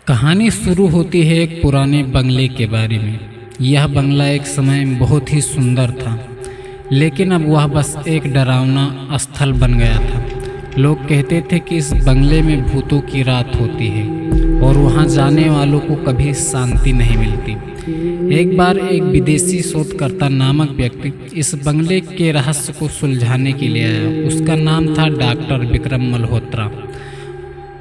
कहानी शुरू होती है एक पुराने बंगले के बारे में। यह बंगला एक समय में बहुत ही सुंदर था, लेकिन अब वह बस एक डरावना स्थल बन गया था। लोग कहते थे कि इस बंगले में भूतों की रात होती है और वहां जाने वालों को कभी शांति नहीं मिलती। एक बार एक विदेशी शोधकर्ता नामक व्यक्ति इस बंगले के रहस्य को सुलझाने के लिए आया। उसका नाम था डॉक्टर विक्रम मल्होत्रा।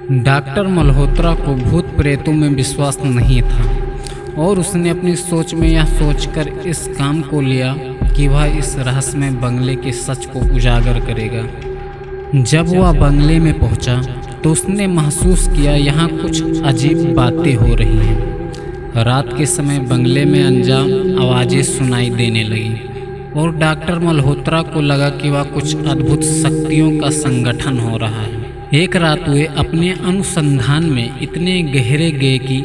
डॉक्टर मल्होत्रा को भूत प्रेतों में विश्वास नहीं था और उसने अपनी सोच में यह सोचकर इस काम को लिया कि वह इस रहस्यमय बंगले के सच को उजागर करेगा। जब वह बंगले में पहुंचा तो उसने महसूस किया यहाँ कुछ अजीब बातें हो रही हैं। रात के समय बंगले में अनजान आवाज़ें सुनाई देने लगी और डॉक्टर मल्होत्रा को लगा कि वह कुछ अद्भुत शक्तियों का संगठन हो रहा है। एक रात वे अपने अनुसंधान में इतने गहरे गए कि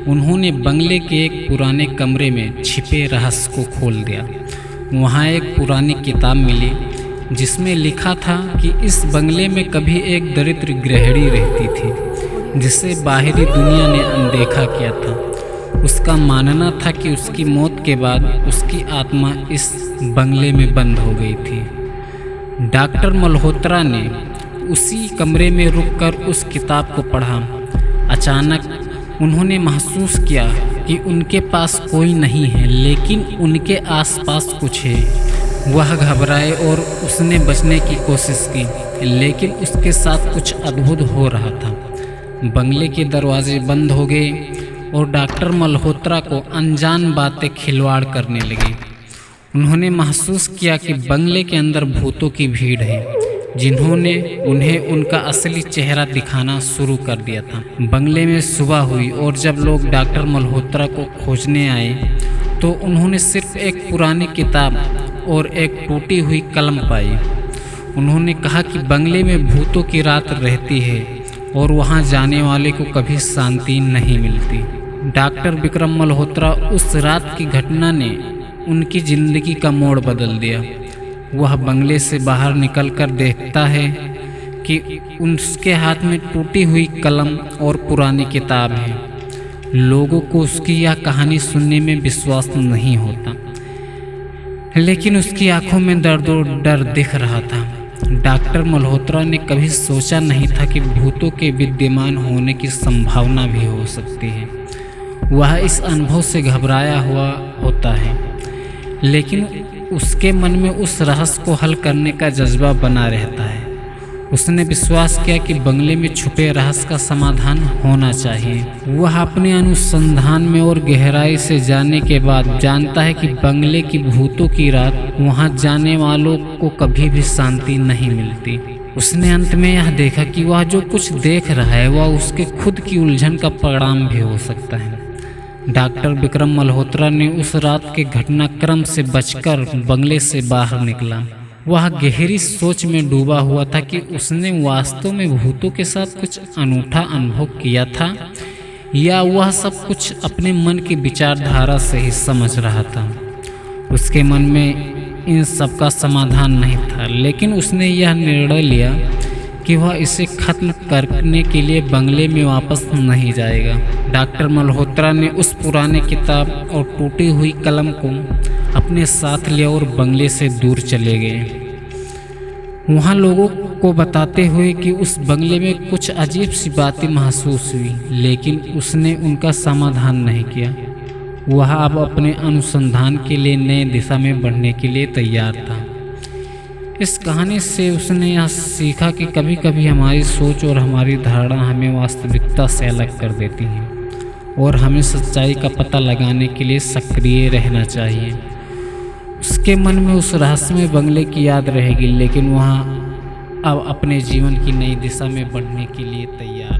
उन्होंने बंगले के एक पुराने कमरे में छिपे रहस्य को खोल दिया। वहाँ एक पुरानी किताब मिली जिसमें लिखा था कि इस बंगले में कभी एक दरिद्र गृहिणी रहती थी जिसे बाहरी दुनिया ने अनदेखा किया था। उसका मानना था कि उसकी मौत के बाद उसकी आत्मा इस बंगले में बंद हो गई थी। डॉक्टर मल्होत्रा ने उसी कमरे में रुककर उस किताब को पढ़ा। अचानक उन्होंने महसूस किया कि उनके पास कोई नहीं है, लेकिन उनके आसपास कुछ है। वह घबराए और उसने बचने की कोशिश की, लेकिन उसके साथ कुछ अद्भुत हो रहा था। बंगले के दरवाजे बंद हो गए और डॉक्टर मल्होत्रा को अनजान बातें खिलवाड़ करने लगी। उन्होंने महसूस किया कि बंगले के अंदर भूतों की भीड़ है जिन्होंने उन्हें उनका असली चेहरा दिखाना शुरू कर दिया था। बंगले में सुबह हुई और जब लोग डॉक्टर मल्होत्रा को खोजने आए तो उन्होंने सिर्फ एक पुरानी किताब और एक टूटी हुई कलम पाई। उन्होंने कहा कि बंगले में भूतों की रात रहती है और वहां जाने वाले को कभी शांति नहीं मिलती। डॉक्टर विक्रम मल्होत्रा उस रात की घटना ने उनकी जिंदगी का मोड़ बदल दिया। वह बंगले से बाहर निकलकर देखता है कि उसके हाथ में टूटी हुई कलम और पुरानी किताब है। लोगों को उसकी यह कहानी सुनने में विश्वास नहीं होता, लेकिन उसकी आंखों में दर्द और डर दिख रहा था। डॉक्टर मल्होत्रा ने कभी सोचा नहीं था कि भूतों के विद्यमान होने की संभावना भी हो सकती है। वह इस अनुभव से घबराया हुआ होता है, लेकिन उसके मन में उस रहस्य को हल करने का जज्बा बना रहता है। उसने विश्वास किया कि बंगले में छुपे रहस्य का समाधान होना चाहिए। वह अपने अनुसंधान में और गहराई से जानने के बाद जानता है कि बंगले की भूतों की रात वहां जाने वालों को कभी भी शांति नहीं मिलती। उसने अंत में यह देखा कि वह जो कुछ देख रहा है वह उसके खुद की उलझन का परिणाम भी हो सकता है। डॉक्टर विक्रम मल्होत्रा ने उस रात के घटनाक्रम से बचकर बंगले से बाहर निकला। वह गहरी सोच में डूबा हुआ था कि उसने वास्तव में भूतों के साथ कुछ अनूठा अनुभव किया था या वह सब कुछ अपने मन की विचारधारा से ही समझ रहा था। उसके मन में इन सब का समाधान नहीं था, लेकिन उसने यह निर्णय लिया कि वह इसे खत्म करने के लिए बंगले में वापस नहीं जाएगा। डॉक्टर मल्होत्रा ने उस पुराने किताब और टूटी हुई कलम को अपने साथ लिया और बंगले से दूर चले गए। वहाँ लोगों को बताते हुए कि उस बंगले में कुछ अजीब सी बातें महसूस हुई, लेकिन उसने उनका समाधान नहीं किया। वह अब अपने अनुसंधान के लिए नए दिशा में बढ़ने के लिए तैयार था। इस कहानी से उसने यह सीखा कि कभी कभी हमारी सोच और हमारी धारणा हमें वास्तविकता से अलग कर देती हैं और हमें सच्चाई का पता लगाने के लिए सक्रिय रहना चाहिए। उसके मन में उस रहस्यमय बंगले की याद रहेगी, लेकिन वह अब अपने जीवन की नई दिशा में बढ़ने के लिए तैयार